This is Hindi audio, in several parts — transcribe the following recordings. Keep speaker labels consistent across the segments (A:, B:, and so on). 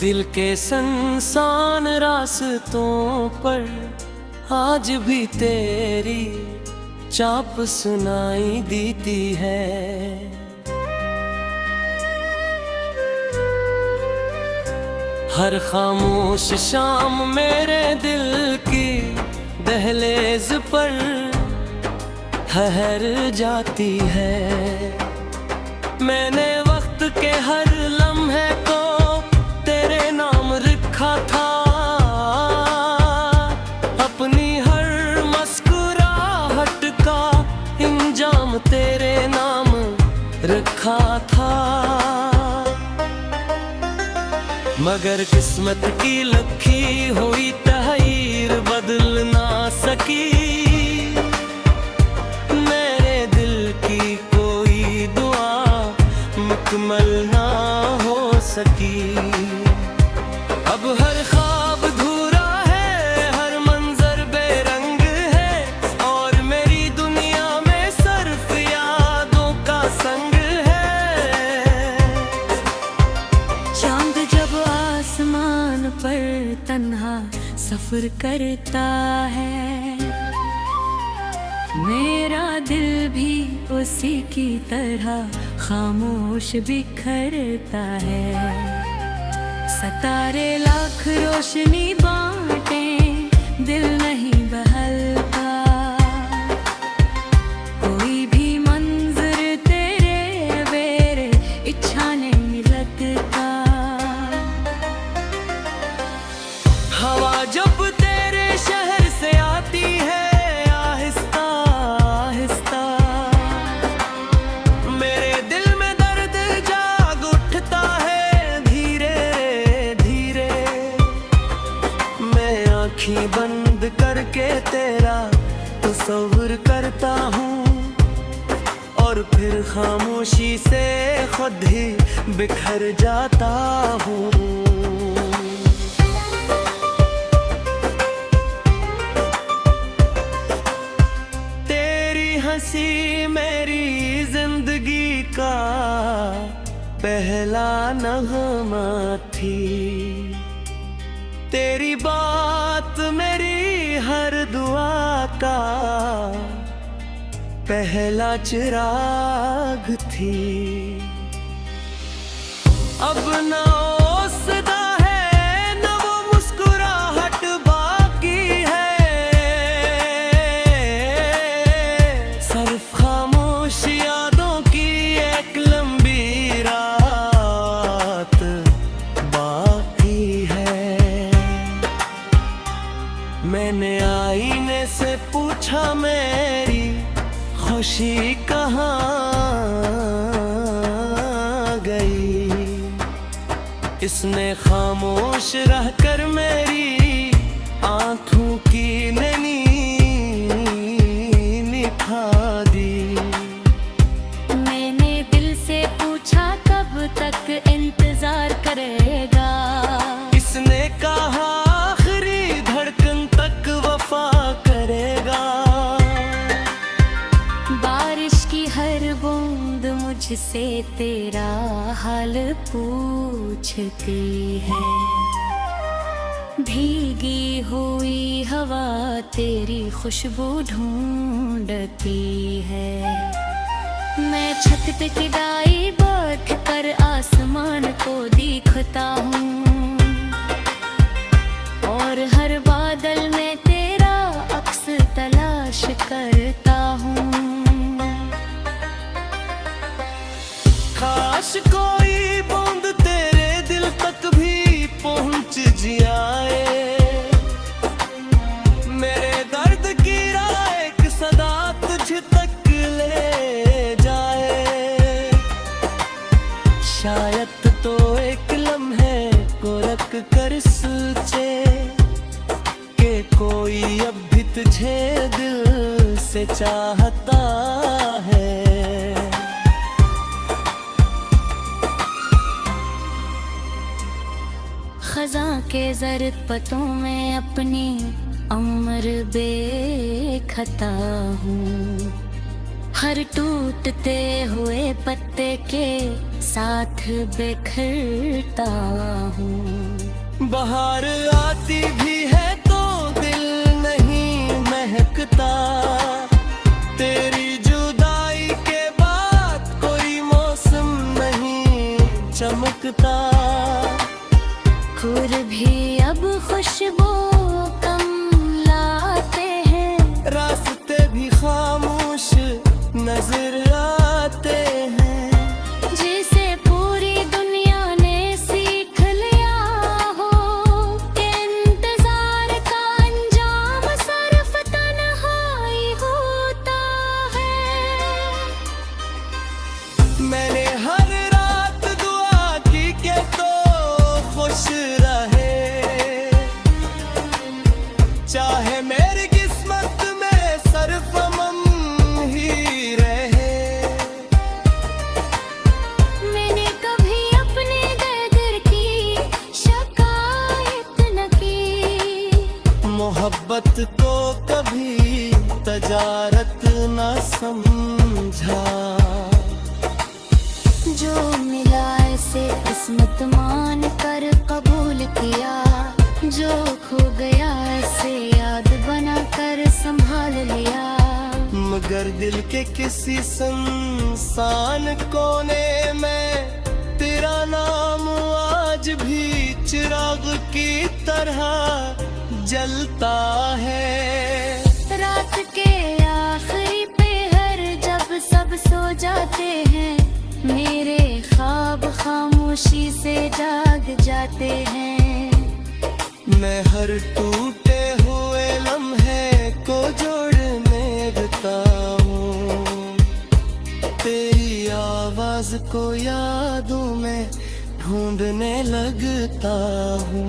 A: दिल के संसान रास्तों पर आज भी तेरी चाप सुनाई देती है। हर खामोश शाम मेरे दिल की दहलीज पर ठहर जाती है। मैंने वक्त के हर लम्हे को तेरे नाम लिखा था, अपनी हर मुस्कुराहट का इंजाम तेरे नाम रखा था। मगर किस्मत की लिखी हुई तहरीर बदल ना सकी, मेरे दिल की कोई दुआ मुकम्मल ना हो सकी। अब हर ख्वाब अधूरा है, हर मंजर बेरंग है, और मेरी दुनिया में सिर्फ यादों का संग है।
B: चांद जब आसमान पर तन्हा सफर करता है, मेरा दिल भी उसी की तरह खामोश बिखरता है। सितारे लाख रोशनी बांटे, दिल नहीं बहलता, कोई भी मंजर तेरे बेरे इच्छा नहीं लगता।
A: हवा जब तेरे शहर से आती है आहिस्ता आहिस्ता, मेरे दिल में दर्द जाग उठता है धीरे धीरे। मैं आँखें बंद करके तेरा तस्वीर करता हूँ, और फिर खामोशी से खुद ही बिखर जाता हूँ। हंसी मेरी जिंदगी का पहला नगमा थी, तेरी बात मेरी हर दुआ का पहला चिराग थी। अब ना वो सदा है, ना वो मुस्कुराहट बाकी है, सिर्फ खामोश यादों की एक लंबी रात बाकी है। मैंने आईने से पूछा मेरी खुशी कहाँ गई, इसने खामोश रहकर मेरी आँखों की नैनी निभा दी।
B: मैंने दिल से पूछा कब तक इंतजार करेगा,
A: इसने कहा आखिरी धड़कन तक वफा करेगा।
B: बारिश की हर बूंद मुझसे तेरा हाल पूछती है, भीगी हुई हवा तेरी खुशबू ढूंढती है। मैं छत पे किराए बैठ कर आसमान को देखता हूँ, और हर बादल में तेरा अक्स तलाश करता हूँ।
A: काश कोई बूंद तेरे दिल तक भी पहुँच जाए, मेरे दर्द की राह एक सदा तुझ तक ले जाए। शायद तो एक लम्हे को रख कर सोचे कि कोई अब भी तुझे दिल से चाहता है।
B: खज़ां के ज़र्द पतों में अपनी उम्र बेखता हूँ, हर टूटते हुए पत्ते के साथ बिखरता हूँ।
A: बाहर आती भी है तो दिल नहीं महकता, तेरी जुदाई के बाद कोई मौसम नहीं चमकता।
B: फूल भी अब खुशबू कम लाते हैं,
A: रास्ते भी खामोश नजर आते हैं।
B: जिसे पूरी दुनिया ने सीख लिया हो कि इंतजार का अंजाम सिर्फ तन्हाई होता है।
A: मैंने हर रात दुआ की कि तो खुश रहे, चाहे मेरी किस्मत में सिर्फ गम ही रहे।
B: मैंने कभी अपने दर्द की शिकायत न की,
A: मोहब्बत को कभी तजारत न समझा।
B: जो मिला ऐसे किस्मत मान कर कबूल किया, जो खो गया ऐसे याद बना कर संभाल लिया।
A: मगर दिल के किसी सुनसान कोने में तेरा नाम आज भी चिराग की तरह जलता है।
B: रात के आखिरी पहर जब सब सो जाते हैं, मेरे ख्वाब खामोशी से जाग जाते हैं।
A: मैं हर टूटे हुए लम्हे को जोड़ने लगता हूँ, तेरी आवाज को यादों में ढूंढने लगता हूँ।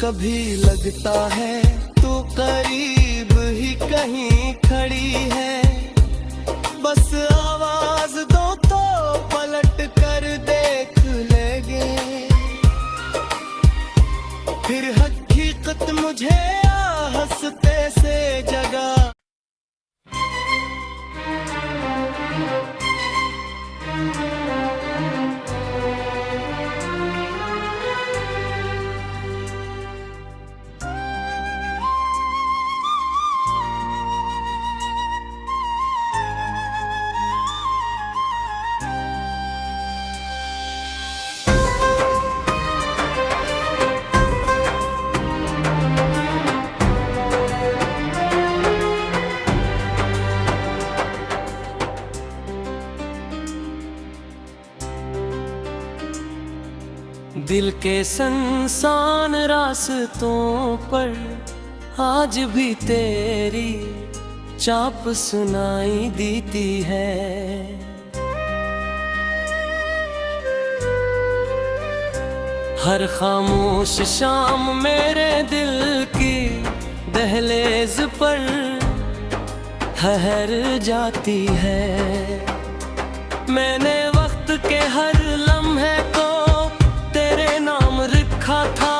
A: कभी लगता है तू करीब ही कहीं खड़ी है, बस आवाज दो तो पलट कर देख लेंगे। फिर हकीकत मुझे हंसते से जगा। दिल के संसान रास्तों पर आज भी तेरी चाप सुनाई देती है। हर खामोश शाम मेरे दिल की दहलीज पर ठहर जाती है। मैंने वक्त के हर लम्हे को तेरे नाम रखा था,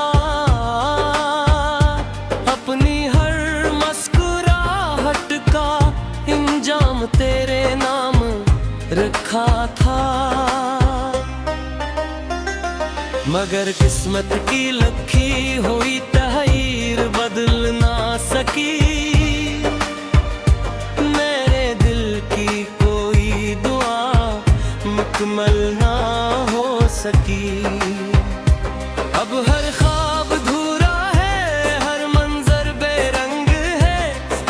A: अपनी हर मुस्कुराहट का इंजाम तेरे नाम रखा था। मगर किस्मत की लखी हुई तहरीर बदल ना सकी, मेरे दिल की कोई दुआ मुकम्मल ना हो सकी। अब हर ख्वाब धूरा है, हर मंजर बेरंग है,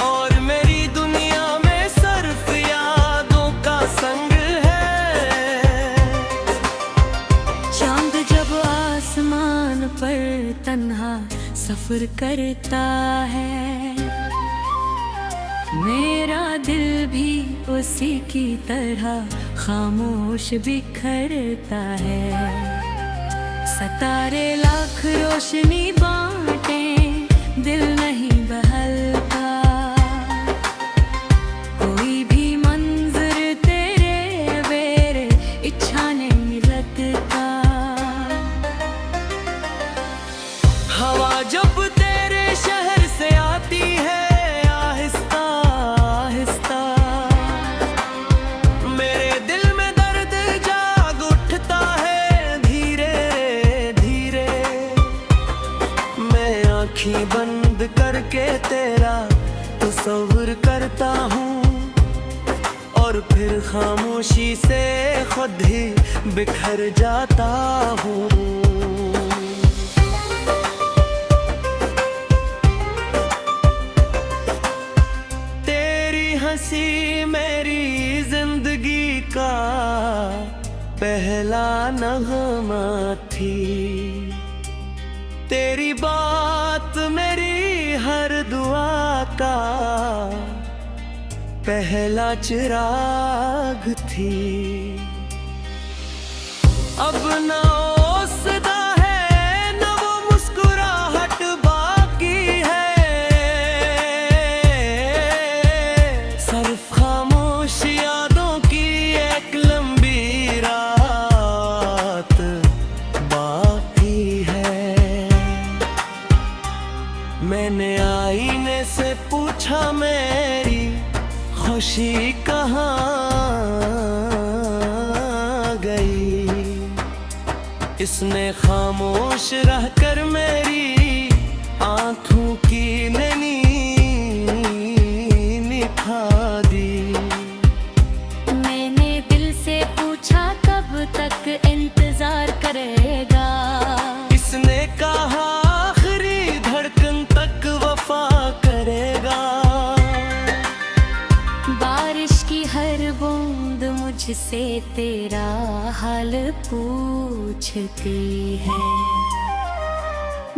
A: और मेरी दुनिया में सिर्फ यादों का संग है।
B: चांद जब आसमान पर तन्हा सफर करता है, मेरा दिल भी उसी की तरह खामोश बिखरता है। सितारे लाख रोशनी बांटे, दिल नहीं बहलता, कोई भी मंजर तेरे बेरे इच्छा नहीं लगता।
A: हवा जब तेरे शहर से आती है आहिस्ता आहिस्ता, करता हूँ और फिर खामोशी से खुद ही बिखर जाता हूँ। तेरी हंसी मेरी जिंदगी का पहला नगमा थी, तेरी बात मेरी हर दुआ का पहला चिराग थी। अब ना वो सदा है न वो मुस्कुराहट बाकी है, सिर्फ खामोश यादों की एक लंबी रात बाकी है। मैंने आईने से पूछा मेरी खुशी कहाँ गई, इसने खामोश रहकर मेरी आंखों की नैनी निभा दी।
B: मैंने दिल से पूछा कब तक इंतजार करेगा,
A: इसने कहा आखिरी धड़कन तक वफा करेगा।
B: बारिश की हर बूंद मुझसे तेरा हाल पूछती है,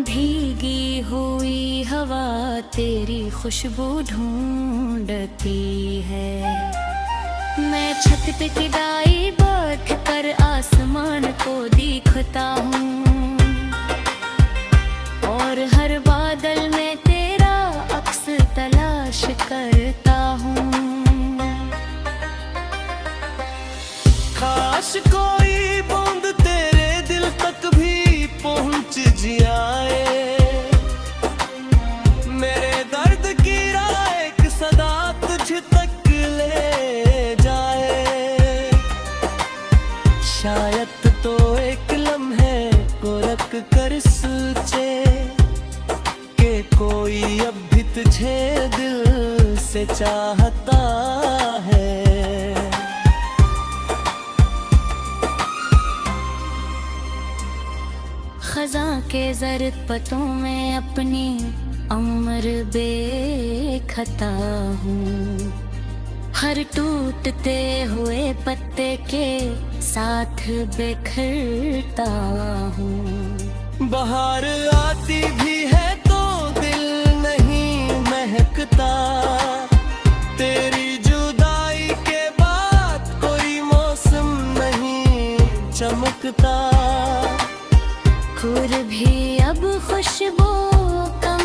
B: भीगी हुई हवा तेरी खुशबू ढूंढती है। मैं छत पे किराई बैठ कर आसमान को देखता हूँ और हर बादल में तेरा अक्स तलाश करता हूँ।
A: काश कोई बूंद तेरे दिल तक भी पहुंच जाए, मेरे दर्द की राह एक सदा तुझ तक ले जाए। शायद तो एक लम्हे को रख कर सोचे कि कोई अब भी तुझे दिल से चाहता है।
B: खज़ां के ज़र्द पतों में अपनी उम्र बेखता हूँ, हर टूटते हुए पत्ते के साथ बिखरता हूँ।
A: बाहर आती भी है तो दिल नहीं महकता, तेरी जुदाई के बाद कोई मौसम नहीं चमकता।
B: फूल भी अब खुशबू कम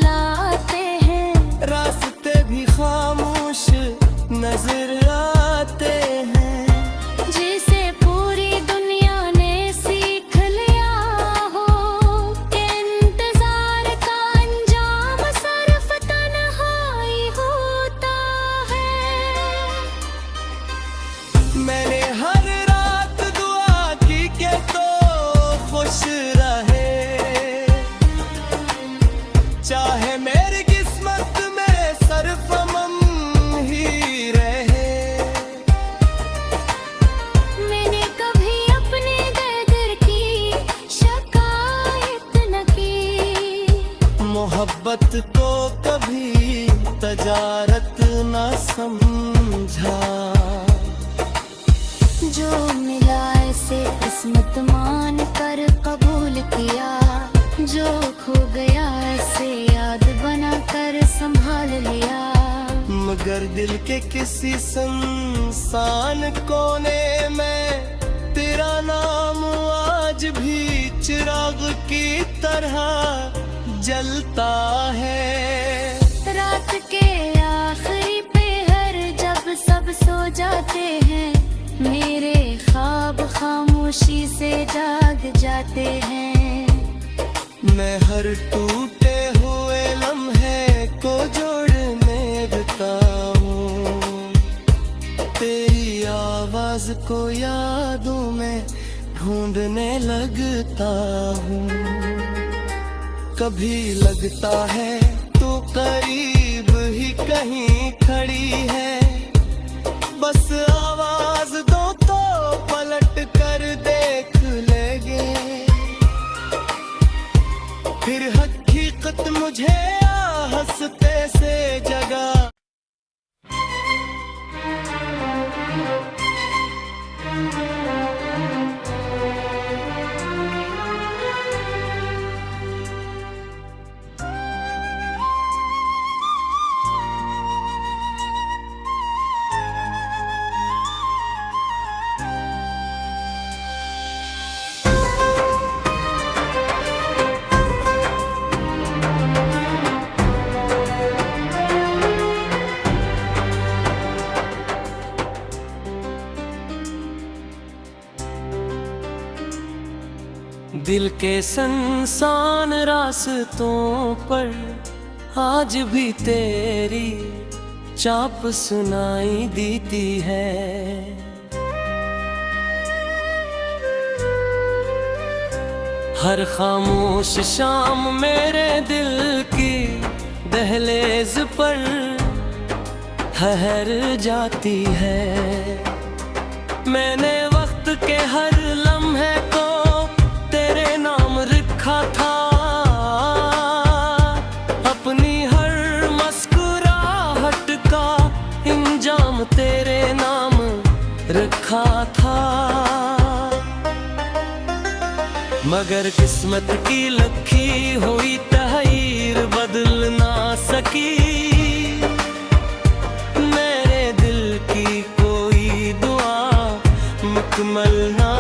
B: लाते हैं,
A: रास्ते भी खामोश नजर आते हैं।
B: जिसे पूरी दुनिया ने सीख लिया हो कि इंतजार का अंजाम सिर्फ तन्हाई होता है।
A: मैंने हर रात दुआ की कि तो खुश रहे, चाहे मेरी किस्मत में सिर्फ गम ही रहे।
B: मैंने कभी अपने दर्द की शिकायत न की,
A: मोहब्बत को कभी तजारत न समझा।
B: जो मिला ऐसे किस्मत मान कर कबूल किया, जो खो गया ऐसे याद बना कर संभाल लिया।
A: मगर दिल के किसी सुनसान कोने में तेरा नाम आज भी चिराग की तरह जलता है।
B: रात के आखिरी पहर जब सब सो जाते हैं, मेरे ख्वाब खामोशी से जाग जाते हैं।
A: मैं हर टूटे हुए लम्हे को जोड़ने लगता हूँ, तेरी आवाज को यादों में ढूंढने लगता हूँ। कभी लगता है तू करीब ही कहीं खड़ी दिल के संसान रास्तों पर आज भी तेरी चाप सुनाई देती है। हर खामोश शाम मेरे दिल की दहलीज पर ठहर जाती है। मैंने वक्त के हर लम्हे को तेरे नाम लिखा था, अपनी हर मुस्कुराहट का इंजाम तेरे नाम रखा था। मगर किस्मत की लखी हुई तहरीर बदल ना सकी, मेरे दिल की कोई दुआ मुकम्मल ना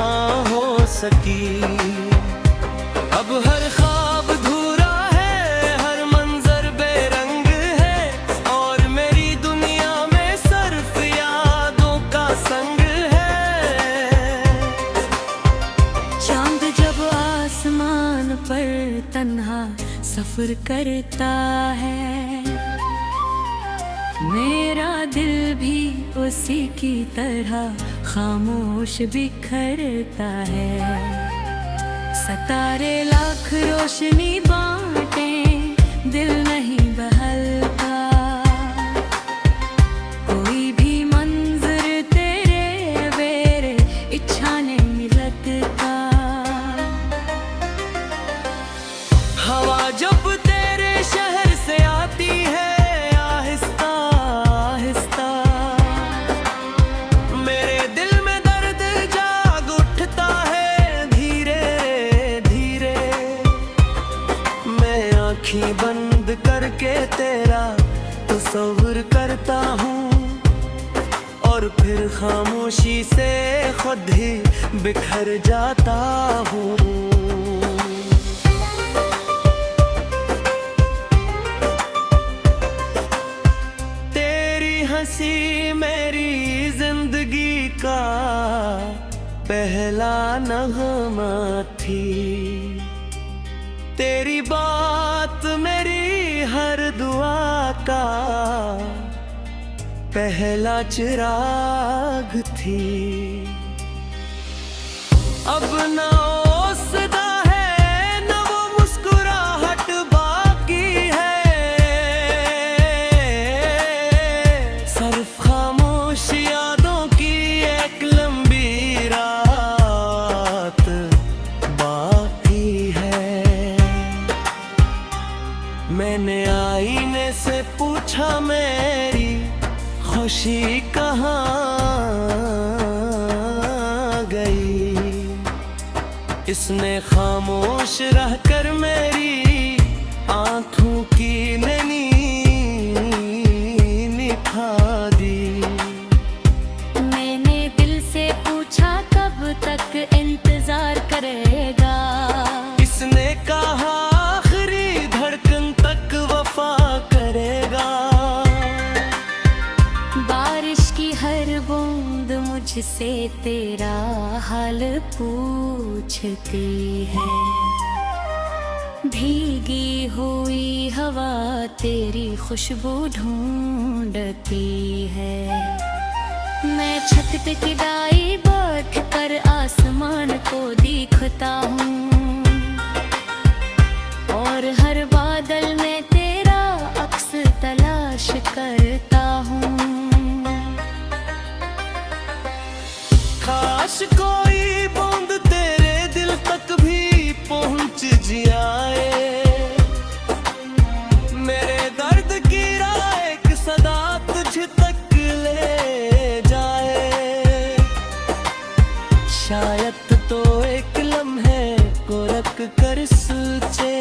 A: हो सकी। अब हर ख्वाब धूरा है, हर मंजर बेरंग है, और मेरी दुनिया में सिर्फ यादों का संग है।
B: चांद जब आसमान पर तन्हा सफर करता है, मेरा दिल भी उसी की तरह खामोश बिखरता है। सितारे लाख रोशनी बांटे, दिल नहीं बहलता, कोई भी मंजर तेरे बेरे इच्छा नहीं लगता।
A: हवा जब तेरे शहर से आती है आहिस्ता आहिस्ता, मेरे दिल में दर्द जाग उठता है धीरे धीरे। मैं आँखें बंद करके तेरा तस्वीर करता हूँ, और फिर खामोशी से खुद ही बिखर जाता हूँ। हंसी मेरी जिंदगी का पहला नगमा थी, तेरी बात मेरी हर दुआ का पहला चिराग थी। अब ना वो सदा है, ना वो मुस्कुराहट बाकी है, सिर्फ खामोश यादों की एक लंबी रात बाकी है। मैंने आईने से पूछा मेरी खुशी कहाँ गई, इसने खामोश रहकर मेरी आंखों की नैनी निभा दी।
B: मैंने दिल से पूछा कब तक इंतजार करेगा,
A: इसने कहा आखिरी धड़कन तक वफा करेगा।
B: बारिश की हर बूंद मुझसे तेरा हाल पूछती है, भीगी हुई हवा तेरी खुशबू ढूंढती है। मैं छत पे किराए बैठ कर आसमान को देखता हूँ, और हर बादल में तेरा अक्स तलाश करता हूँ।
A: काश कोई बूंद तेरे दिल तक भी पहुंच जाए, मेरे दर्द की राह एक सदा तुझ तक ले जाए। शायद तो एक लम्हे को रख कर सोचे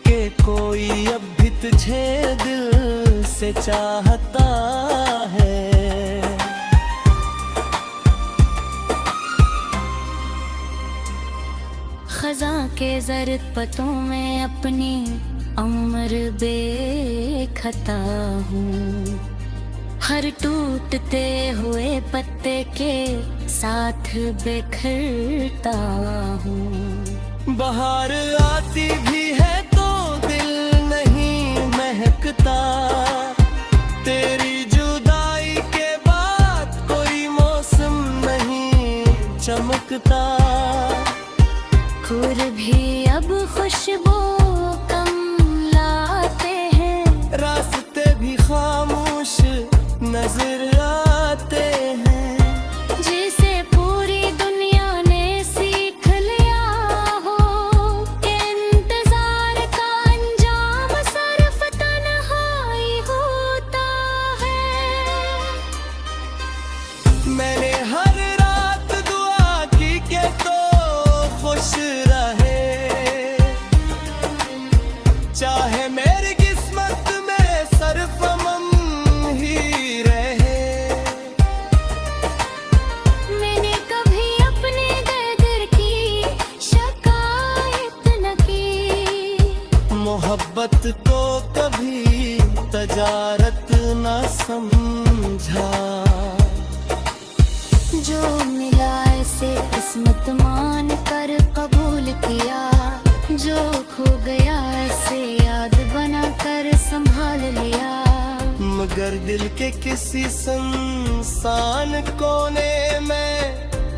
A: कि कोई अब भी तुझे दिल से चाहता है।
B: खज़ां के ज़र्द पतों में अपनी उम्र बेखता हूँ, हर टूटते हुए पत्ते के साथ बिखरता हूँ।
A: बाहर आती भी है तो दिल नहीं महकता, तेरी जुदाई के बाद कोई मौसम नहीं चमकता।
B: फूल भी अब खुशबू कम लाते हैं,
A: रास्ते भी खामोश नजर आते हैं।
B: जिसे पूरी दुनिया ने सीख लिया हो कि इंतजार का अंजाम सिर्फ तन्हाई होता है।
A: मैंने हर रात दुआ की के तो खुश रहे, चाहे मेरी किस्मत में सरफमम ही रहे।
B: मैंने कभी अपने दर्द की शिकायत न की,
A: मोहब्बत को कभी तजारत न समझा।
B: जो मिला ऐसे किस्मत मान कर कबूल किया, जो खो गया ऐसे याद बना कर संभाल लिया।
A: मगर दिल के किसी सुनसान कोने में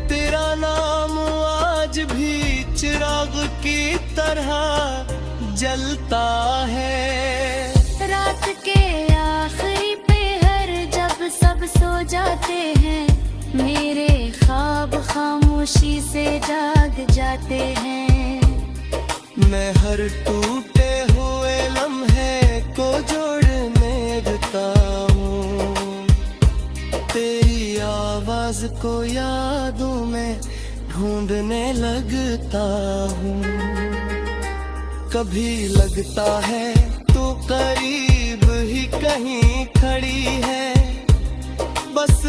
A: तेरा नाम आज भी चिराग की तरह जलता है।
B: रात के आखिरी पहर जब सब सो जाते हैं, मेरे ख्वाब खामोशी से जाग जाते हैं।
A: मैं हर टूटे हुए लम्हे को जोड़ने लगता हूँ, तेरी आवाज को यादों में ढूंढने लगता हूँ। कभी लगता है तू करीब ही कहीं खड़ी है, बस